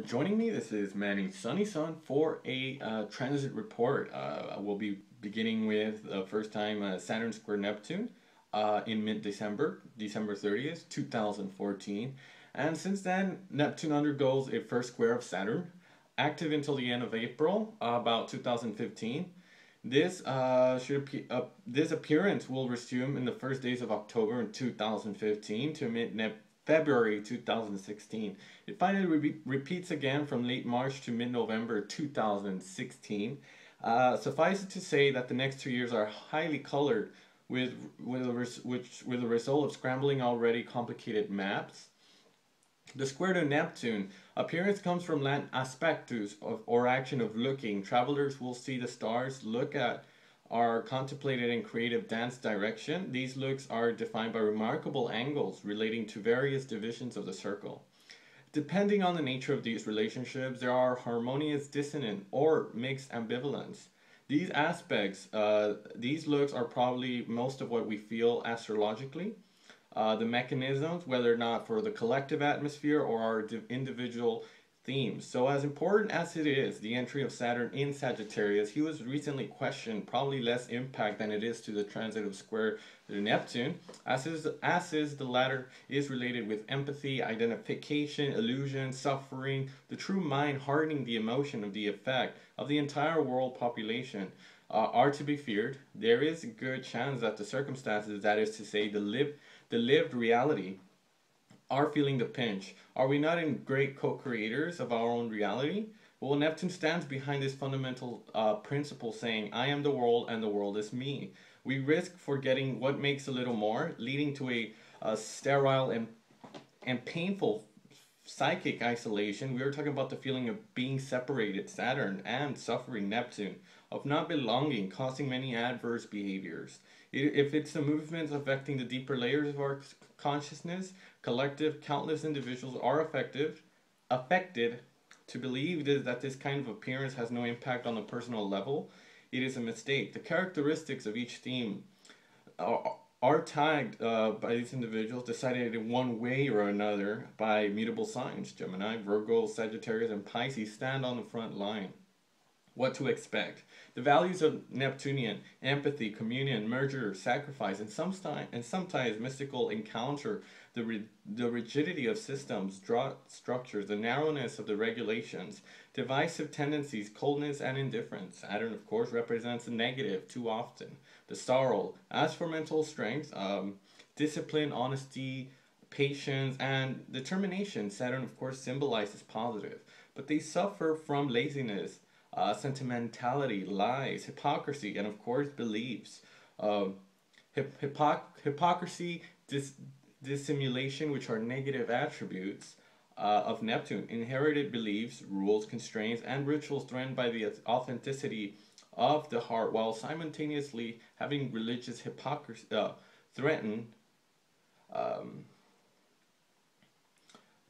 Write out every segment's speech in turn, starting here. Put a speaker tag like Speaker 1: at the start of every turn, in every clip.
Speaker 1: Joining me. This is Manny Sunny Sun for a transit report. We'll be beginning with the first time Saturn square Neptune in mid-December, December 30th, 2014. And since then, Neptune undergoes a first square of Saturn, active until the end of April, about 2015. This appearance will resume in the first days of October in 2015 to February 2016. It finally repeats again from late March to mid-November 2016. Suffice it to say that the next 2 years are highly colored with a result of scrambling already complicated maps. The square to Neptune appearance comes from Latin aspectus, or action of looking. Travelers will see the stars, look at our contemplated and creative dance direction. These looks are defined by remarkable angles relating to various divisions of the circle. Depending on the nature of these relationships, there are harmonious, dissonant, or mixed ambivalence. These aspects, these looks are probably most of what we feel astrologically. The mechanisms, whether or not for the collective atmosphere or our individual themes. So as important as it is, the entry of Saturn in Sagittarius, he was recently questioned, probably less impact than it is to the transit of square to Neptune, as is the latter is related with empathy, identification, illusion, suffering, the true mind hardening the emotion of the effect of the entire world population. Are to be feared. There is a good chance that the circumstances, that is to say, the lived reality, are feeling the pinch. Are we not in great co-creators of our own reality? Well, Neptune stands behind this fundamental principle, saying, I am the world and the world is me. We risk forgetting what makes a little more, leading to a sterile and painful psychic isolation. We were talking about the feeling of being separated, Saturn, and suffering, Neptune, of not belonging, causing many adverse behaviors. If it's the movements affecting the deeper layers of our consciousness, collective, countless individuals are affected. To believe that this kind of appearance has no impact on the personal level, it is a mistake. The characteristics of each theme are tagged by these individuals, decided in one way or another by mutable signs. Gemini, Virgo, Sagittarius, and Pisces stand on the front line. What to expect? The values of Neptunian empathy, communion, merger, sacrifice, and sometimes mystical encounter, the rigidity of systems, structures, the narrowness of the regulations, divisive tendencies, coldness, and indifference. Saturn, of course, represents the negative too often. The sorrow. As for mental strength, discipline, honesty, patience, and determination, Saturn, of course, symbolizes positive. But they suffer from laziness, sentimentality, lies, hypocrisy, and of course beliefs. Hypocrisy, dissimulation, which are negative attributes of Neptune. Inherited beliefs, rules, constraints, and rituals threatened by the authenticity of the heart, while simultaneously having religious hypocrisy threaten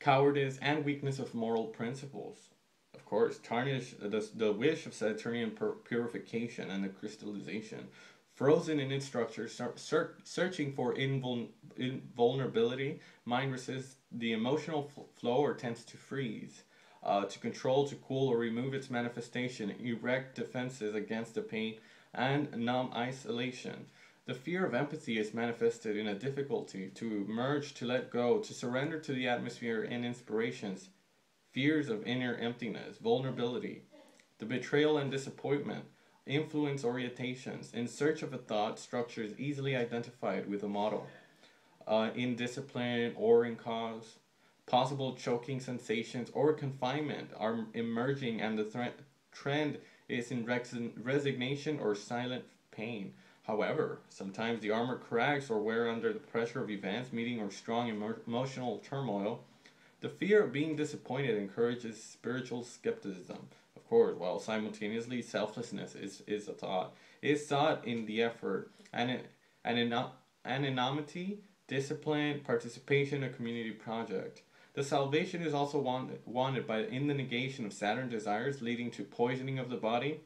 Speaker 1: cowardice and weakness of moral principles. Of course, tarnish the wish of Saturnian purification and the crystallization. Frozen in its structure, searching for invulnerability, mind resists the emotional flow or tends to freeze. To control, to cool, or remove its manifestation, erect defenses against the pain and numb isolation. The fear of empathy is manifested in a difficulty to merge, to let go, to surrender to the atmosphere and inspirations. Fears of inner emptiness, vulnerability, the betrayal and disappointment, influence orientations, in search of a thought structure is easily identified with a model. In discipline or in cause, possible choking sensations or confinement are emerging, and the trend is in resignation or silent pain. However, sometimes the armor cracks or wear under the pressure of events, meeting or strong emotional turmoil. The fear of being disappointed encourages spiritual skepticism, of course, while simultaneously selflessness is a thought. It is sought in the effort, and anonymity, discipline, participation in a community project. The salvation is also wanted by in the negation of Saturn desires, leading to poisoning of the body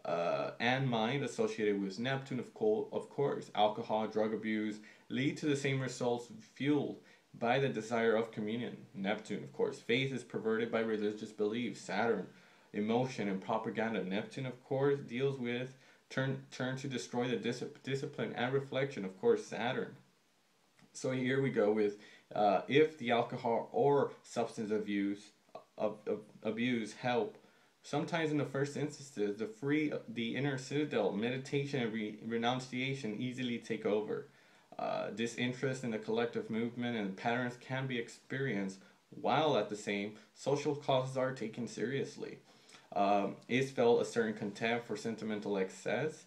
Speaker 1: and mind associated with Neptune, of course. Alcohol, drug abuse lead to the same results fueled by the desire of communion. Neptune, of course. Faith is perverted by religious beliefs. Saturn, emotion and propaganda. Neptune, of course, deals with turn to destroy the discipline and reflection. Of course, Saturn. So here we go with if the alcohol or substance abuse help. Sometimes in the first instances, the inner citadel, meditation and renunciation easily take over. Disinterest in the collective movement and patterns can be experienced, while at the same, social causes are taken seriously. Is felt a certain contempt for sentimental excess.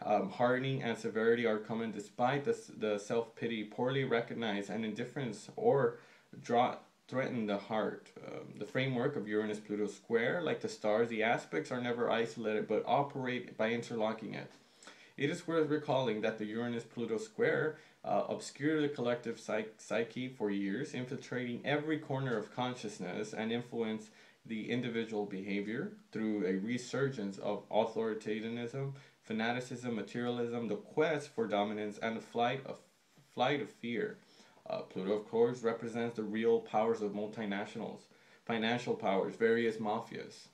Speaker 1: Hardening and severity are common despite the self-pity poorly recognized and indifference or threaten the heart. The framework of Uranus-Pluto square, like the stars, the aspects are never isolated but operate by interlocking it. It is worth recalling that the Uranus-Pluto square obscured the collective psyche for years, infiltrating every corner of consciousness and influenced the individual behavior through a resurgence of authoritarianism, fanaticism, materialism, the quest for dominance, and the flight of fear. Pluto, of course, represents the real powers of multinationals, financial powers, various mafias.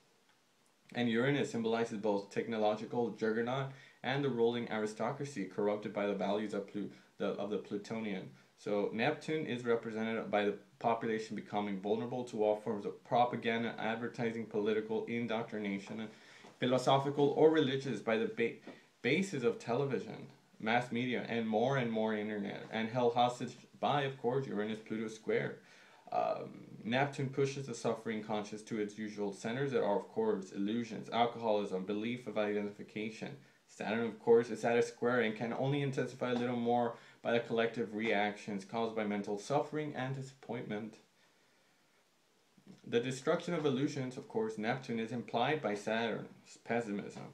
Speaker 1: And Uranus symbolizes both technological juggernaut and the ruling aristocracy corrupted by the values of the Plutonian. So Neptune is represented by the population becoming vulnerable to all forms of propaganda, advertising, political indoctrination, philosophical or religious by the basis of television, mass media, and more internet, and held hostage by, of course, Uranus-Pluto square. Neptune pushes the suffering conscious to its usual centers that are, of course, illusions, alcoholism, belief of identification. Saturn, of course, is at a square and can only intensify a little more by the collective reactions caused by mental suffering and disappointment. The destruction of illusions, of course, Neptune is implied by Saturn's pessimism.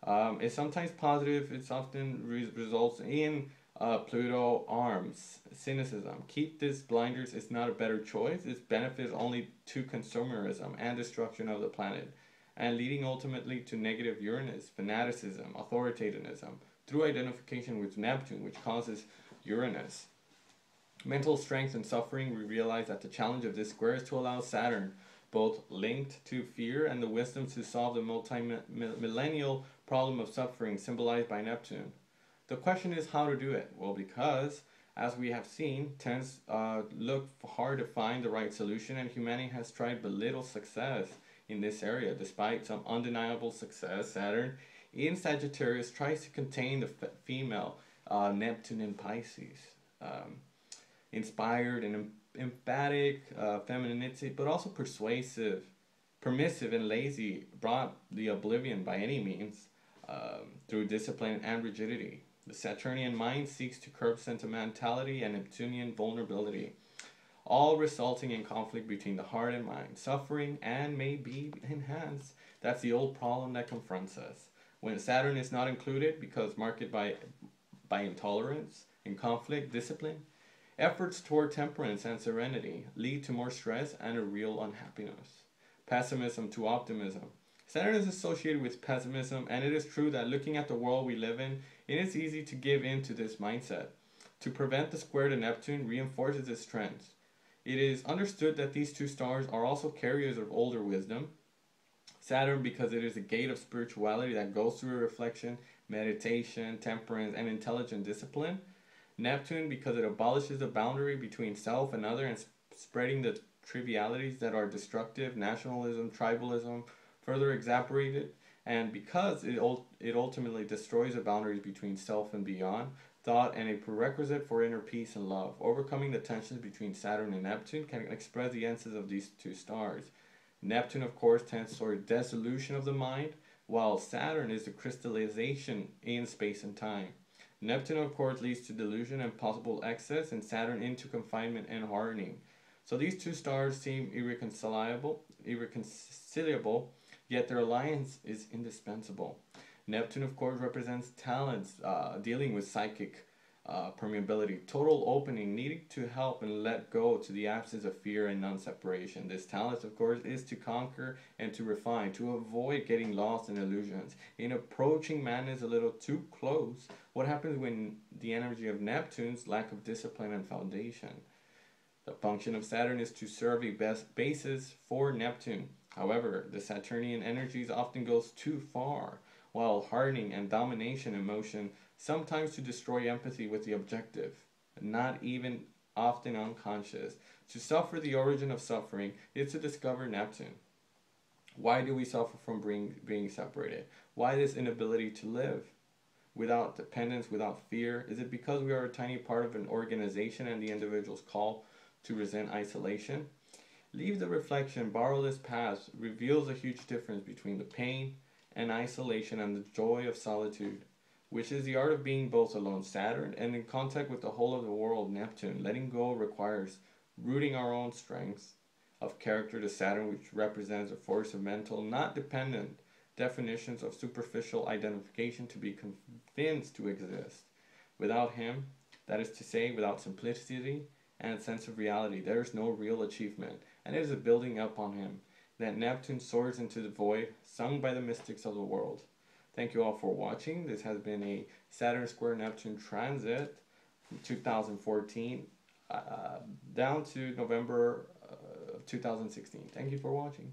Speaker 1: It's sometimes positive, it often results in Pluto arms, cynicism. Keep this blinders is not a better choice, its benefit only to consumerism and destruction of the planet, and leading ultimately to negative Uranus, fanaticism, authoritarianism, through identification with Neptune, which causes Uranus. Mental strength and suffering, we realize that the challenge of this square is to allow Saturn, both linked to fear and the wisdom to solve the multi-millennial problem of suffering symbolized by Neptune. The question is how to do it. Well, because, as we have seen, tends look hard to find the right solution, and humanity has tried but little success in this area. Despite some undeniable success, Saturn in Sagittarius tries to contain the female Neptune in Pisces. Inspired and emphatic femininity, but also persuasive, permissive, and lazy, brought the oblivion by any means through discipline and rigidity. The Saturnian mind seeks to curb sentimentality and Neptunian vulnerability, all resulting in conflict between the heart and mind, suffering, and may be enhanced. That's the old problem that confronts us. When Saturn is not included, because marked by intolerance and conflict, discipline, efforts toward temperance and serenity lead to more stress and a real unhappiness. Pessimism to optimism. Saturn is associated with pessimism, and it is true that looking at the world we live in, it is easy to give in to this mindset. To prevent the square to Neptune reinforces its trends. It is understood that these two stars are also carriers of older wisdom. Saturn, because it is a gate of spirituality that goes through reflection, meditation, temperance, and intelligent discipline. Neptune, because it abolishes the boundary between self and other and spreading the trivialities that are destructive, nationalism, tribalism, further exacerbated, and because it ultimately destroys the boundaries between self and beyond, thought, and a prerequisite for inner peace and love. Overcoming the tensions between Saturn and Neptune can express the essence of these two stars. Neptune, of course, tends toward dissolution of the mind, while Saturn is the crystallization in space and time. Neptune, of course, leads to delusion and possible excess, and Saturn into confinement and hardening. So these two stars seem irreconcilable, yet their alliance is indispensable. Neptune, of course, represents talents dealing with psychic permeability, total opening, needing to help and let go to the absence of fear and non-separation. This talent, of course, is to conquer and to refine, to avoid getting lost in illusions. In approaching madness a little too close, what happens when the energy of Neptune's lack of discipline and foundation? The function of Saturn is to serve a best basis for Neptune. However, the Saturnian energies often goes too far, while hardening and domination emotion sometimes to destroy empathy with the objective, not even often unconscious. To suffer the origin of suffering is to discover Neptune. Why do we suffer from being separated? Why this inability to live? Without dependence, without fear? Is it because we are a tiny part of an organization and the individual's call to resent isolation? Leave the reflection, borrow this path, reveals a huge difference between the pain and isolation and the joy of solitude, which is the art of being both alone, Saturn, and in contact with the whole of the world, Neptune. Letting go requires rooting our own strengths of character to Saturn, which represents a force of mental, not dependent definitions of superficial identification to be convinced to exist. Without him, that is to say, without simplicity and sense of reality, there is no real achievement, and it is a building up on him that Neptune soars into the void, sung by the mystics of the world. Thank you all for watching. This has been a Saturn square Neptune transit from 2014 down to November of 2016. Thank you for watching.